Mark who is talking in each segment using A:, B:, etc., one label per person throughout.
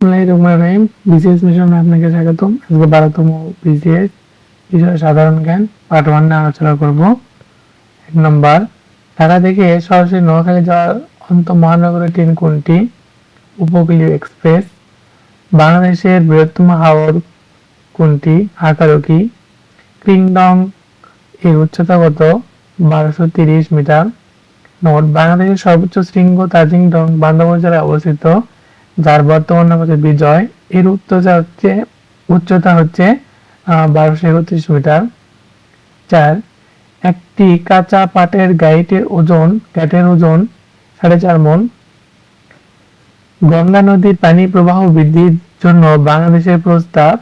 A: বিসমিল্লাহিররহমানিররহিম। BCS মিশনে আপনাকে স্বাগতম। আজকে 12তম বিসিএস বিষয় সাধারণ জ্ঞান পার্ট 1 নিয়ে আলোচনা করব। 1 নম্বর, ঢাকা থেকে সরাসরি নোয়াখালী যাওয়ার আন্তঃমহানগরীয় ট্রেন কোনটি? উপকূলীয় এক্সপ্রেস। বাংলাদেশের বৃহত্তম হাওর কোনটি? হাকারুকি। কিংডং এর উচ্চতা কত? 1230 মিটার। নোট: বাংলাদেশের সর্বোচ্চ শৃঙ্গ তাজিং-ডং বান্দরবান জেলায় অবস্থিত, যার বর্তমান নাম হচ্ছে বিজয়। এর উচ্চতা হচ্ছে 1231 মিটার। 4, একটি কাঁচা পাটের গাইটের ওজন 4.5 মণ। গঙ্গা নদীর পানি প্রবাহ বৃদ্ধির জন্য বাংলাদেশের প্রস্তাব।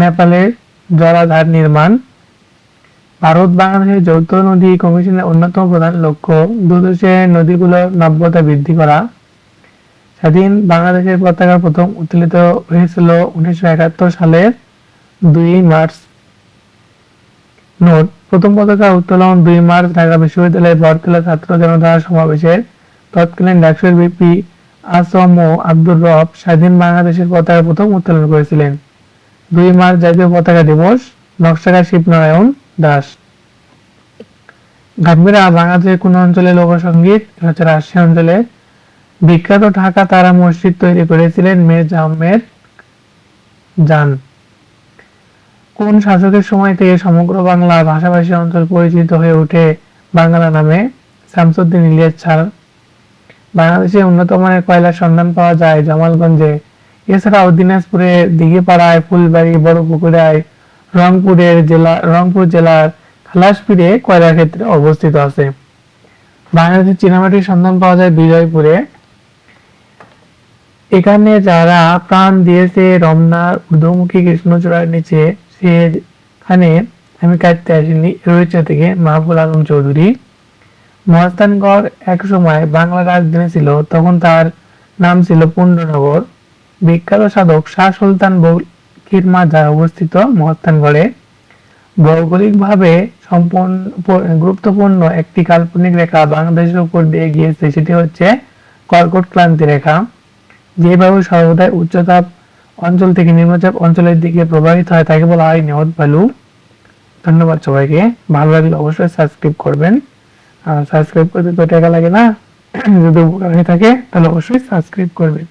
A: নেপালের জলাধার নির্মাণ। ভারত বাংলাদেশের যৌথ নদী কমিশনের অন্যতম প্রধান লক্ষ্য দুদেশের নদীগুলোর নাব্যতা বৃদ্ধি করা। স্বাধীন বাংলাদেশের পতাকা প্রথম উত্তোলিত হয়েছিল 1971 সালের 2 মার্চ। নোট: প্রথম পতাকা উত্তোলন 2 মার্চ ঢাকা বিশ্ববিদ্যালয়ের বটতলা ছাত্র জনতা সমাবেশের তৎকালীন ডাকসুর ভিপি আসম আব্দুর রব স্বাধীন বাংলাদেশের পতাকা প্রথম উত্তোলন করেছিলেন। 2 মার্চ জাতীয় পতাকা দিবস। নকশাকার শিবনারায়ণ দাস। গাম্ভীরা বাংলাদেশের কোন অঞ্চলে লোকসঙ্গীত? হচ্ছে রাজশাহী অঞ্চলে। বিখ্যাত ঢাকা তারা মসজিদ তৈরি করেছিলেন মির্জা আহমেদ জান। কোন শাসকের সময় থেকে সমগ্র বাংলা ভাষাভাষী অঞ্চল পরিচিত হয়ে ওঠে বাংলা নামে? শামসুদ্দিন ইলিয়াস ছাড়। বাংলাদেশের উন্নত মানের কয়লার সন্ধান পাওয়া যায় জামালগঞ্জে। এছাড়াও দিনাজপুরের দিঘিপাড়ায়, ফুলবাড়ি, বড়পুকুরায়, রংপুর জেলার খালাসপীরে কয়লার ক্ষেত্রে অবস্থিত আছে। বাংলাদেশের চীনামাটির সন্ধান পাওয়া যায় বিজয়পুরে। এখানে যারা প্রাণ দিয়েছে রমনার ঊর্ধ্বমুখী কৃষ্ণচূড়ার নিচে, সেখানে আমি কাটতে আসিনি রয়েছে থেকে মাহবুল আলম চৌধুরী। মহাস্থানগড় এক সময় বাংলার রাজধানী ছিল, তখন তার নাম ছিল পুণ্ড্রনগর। বিখ্যাত সাধক শাহ সুলতান বলখির মাজার অবস্থিত মহাস্থানগড়ে। ভৌগোলিকভাবে গুরুত্বপূর্ণ একটি কাল্পনিক রেখা বাংলাদেশের উপর দিয়ে গিয়েছে, সেটি হচ্ছে কর্কট ক্রান্তি রেখা, যেভাবে সর্বদাই উচ্চতাপ অঞ্চল থেকে নিম্নচাপ অঞ্চলের দিকে প্রবাহিত হয় তাকে বলা হয় নিয়ত বালু। ধন্যবাদ সবাইকে। ভালো লাগলে অবশ্যই সাবস্ক্রাইব করবেন। সাবস্ক্রাইব করতে তো টাকা লাগে না, যদি উপকার হয়ে থাকে তাহলে অবশ্যই সাবস্ক্রাইব করবেন।